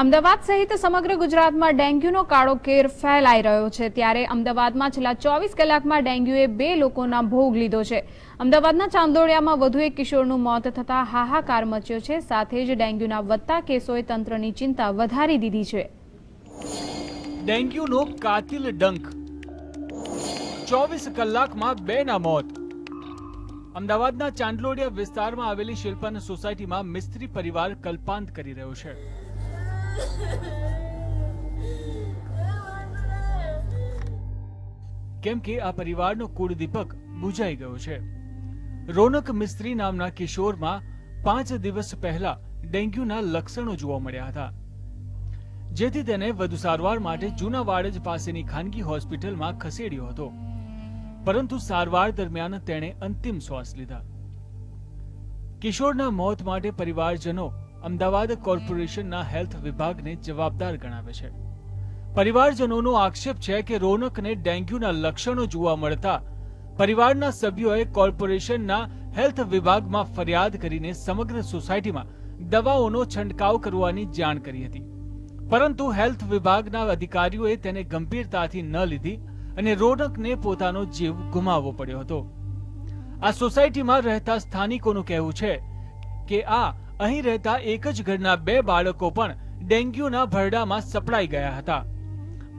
અમદાવાદ સહિત સમગ્ર ગુજરાતમાં ડેન્ગ્યુનો કાળો કેર ફેલાઈ રહ્યો છે। ત્યારે અમદાવાદમાં છેલ્લા 24 કલાકમાં ડેન્ગ્યુએ 2 લોકોના ભોગ લીધો છે। અમદાવાદના ચાંદોડિયામાં વધુ એક કિશોરનું મોત થતા હાહાકાર મચ્યો છે। સાથે જ ડેન્ગ્યુના વધતા કેસોએ તંત્રની ચિંતા વધારી દીધી છે। ડેન્ગ્યુનો કાતિલ ડંખ, 24 કલાકમાં 2ના મોત। અમદાવાદના ચાંદલોડિયા વિસ્તારમાં આવેલી શિલ્પન સોસાયટીમાં મિસ્ત્રી પરિવાર કલ્પાંત કરી રહ્યો છે। કેમ કે આ પરિવારનો કુળદીપક બુઝાઈ ગયો છે। રોનક મિસ્ત્રી નામના કિશોરમાં 5 દિવસ પહેલા ડેન્ગ્યુના લક્ષણો જોવા મળ્યા હતા, જેથી તેને વધુ સારવાર માટે જૂના વાડજ પાસેની ખાનગી હોસ્પિટલમાં ખસેડ્યો હતો, પરંતુ સારવાર દરમિયાન તેણે અંતિમ શ્વાસ લીધા। કિશોરના મોત માટે પરિવારજનો અમદાવાદ કોર્પોરેશનના હેલ્થ વિભાગને જવાબદાર ગણાવે છે। પરિવારજનોનો આક્ષેપ છે કે રોનકને ડેન્ગ્યુના લક્ષણો જોવા મળતા પરિવારના સભ્યોએ કોર્પોરેશનના હેલ્થ વિભાગમાં ફરિયાદ કરીને સમગ્ર સોસાયટીમાં દવાઓનો છંટકાવ કરવાની જાણ કરી હતી, પરંતુ હેલ્થ વિભાગના અધિકારીઓએ તેને ગંભીરતાથી ન લીધી અને રોનકને પોતાનો જીવ ગુમાવવો પડ્યો હતો। આ સોસાયટીમાં રહેતા સ્થાનિકોનું કહેવું છે કે અહીં રહેતા એક જ ઘરના 2 બાળકો પણ ડેન્ગ્યુના ભરડામાં સપડાઈ ગયા હતા,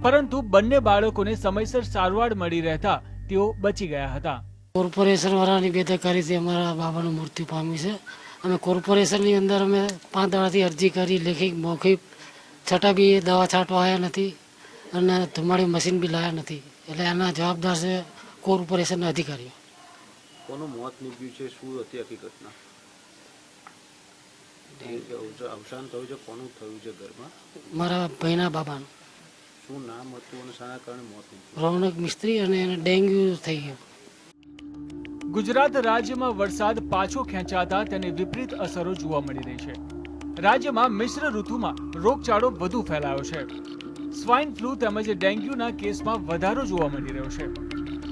પરંતુ બંને બાળકોને સમયસર સારવાર મળી રહેતા તેઓ બચી ગયા હતા। કોર્પોરેશન વાળાની બેદરકારીથી અમારા બાબાનું મૃત્યુ પામ્યું છે। અમે કોર્પોરેશનની અંદર અમે 5 દાડાથી અરજી કરી, લેખિત મૌખિક, છતાં બી દવા છાંટવા આવ્યા નથી અને ધુમાડી મશીન બી લાવ્યા નથી। એટલે આના જવાબદાર છે કોર્પોરેશનના અધિકારીઓ। કોનું મોત નીપજ્યું છે, શું હતી હકીકતના? અવસાન થયું છે, કોનું થયું છે ઘરમાં? મારા ભાઈના બાબાનું। શું નામ હતું અને શાના કારણે મોત નીપજ્યું? રોનક મિસ્ત્રી, અને એને ડેન્ગ્યુ થઈ ગયો। ગુજરાત રાજ્યમાં વરસાદ પાછો ખેંચાતા તેની વિપરીત અસરો જોવા મળી રહી છે। રાજ્યમાં મિશ્ર ઋતુમાં રોગચાળો વધુ ફેલાયો છે। સ્વાઇન ફ્લૂ તેમજ ડેન્ગ્યુના કેસમાં વધારો જોવા મળી રહ્યો છે।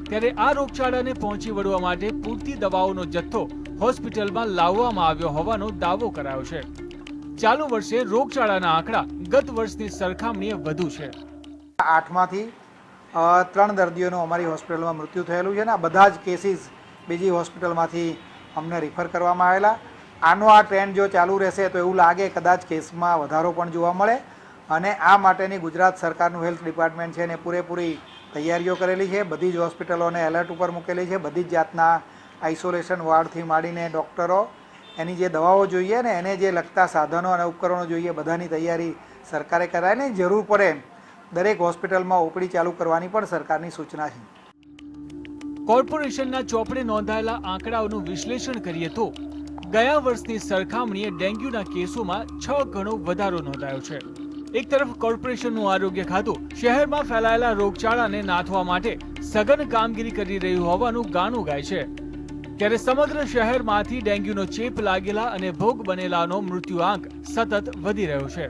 ત્યારે આ રોગચાળાને પહોંચી વળવા માટે પૂરતી દવાઓનો જથ્થો હોસ્પિટલમાં લાવવામાં આવ્યો હોવાનો દાવો કરાયો છે। ચાલુ વર્ષે રોગચાળાના આંકડા ગત વર્ષની સરખામણીએ વધુ છે। 8માંથી 3 દર્દીઓનું અમારી હોસ્પિટલમાં મૃત્યુ થયેલું છે, અને આ બધા જ કેસીસ બીજી હોસ્પિટલમાંથી અમને રિફર કરવામાં આવેલા। આનો આ ટ્રેન્ડ જો ચાલુ રહેશે તો એવું લાગે કદાચ કેસમાં વધારો પણ જોવા મળે, અને આ માટેની ગુજરાત સરકારનું હેલ્થ ડિપાર્ટમેન્ટ છે એને પૂરેપૂરી તૈયારીઓ કરેલી છે। બધી જ હોસ્પિટલોને એલર્ટ ઉપર મૂકેલી છે। બધી જ જાતના આઇસોલેશન વોર્ડથી માંડીને ડૉક્ટરો, એની જે દવાઓ જોઈએ ને એને જે લગતા સાધનો અને ઉપકરણો જોઈએ, બધાની તૈયારી સરકારે કરાવીને જરૂર પડે દરેક હોસ્પિટલમાં ઓપીડી ચાલુ કરવાની પણ સરકારની સૂચના છે। કોર્પોરેશનના ચોપડે નોંધાયેલા આંકડાઓનું વિશ્લેષણ કરીએ તો ગયા વર્ષની સરખામણીએ ડેન્ગ્યુના કેસોમાં 6 ગણો વધારો નોંધાયો છે। એક તરફ કોર્પોરેશનનું આરોગ્ય ખાતું શહેરમાં ફેલાયેલા રોગચાળાને નાથવા માટે સઘન કામગીરી કરી રહ્યું હોવાનું ગાણું ગાય છે, ત્યારે સમગ્ર શહેરમાંથી ડેન્ગ્યુનો ચેપ લાગેલા અને ભોગ બનેલાનો મૃત્યુઆંક સતત વધી રહ્યો છે।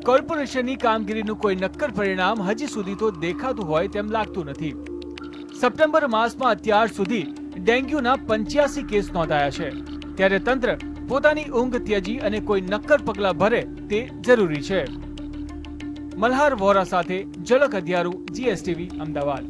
કોર્પોરેશનની કામગીરીનું કોઈ નક્કર પરિણામ હજી સુધી તો દેખાતું હોય તેમ લાગતું નથી। સપ્ટેમ્બર માસમાં અત્યાર સુધી ડેન્ગ્યુના 85 કેસ નોંધાયા છે, ત્યારે તંત્ર પોતાની ઊંઘ ત્યજી અને કોઈ નક્કર પગલાં ભરે તે જરૂરી છે। મલ્હાર વોરા સાથે ઝલક અધ્યારું, GSTV, અમદાવાદ।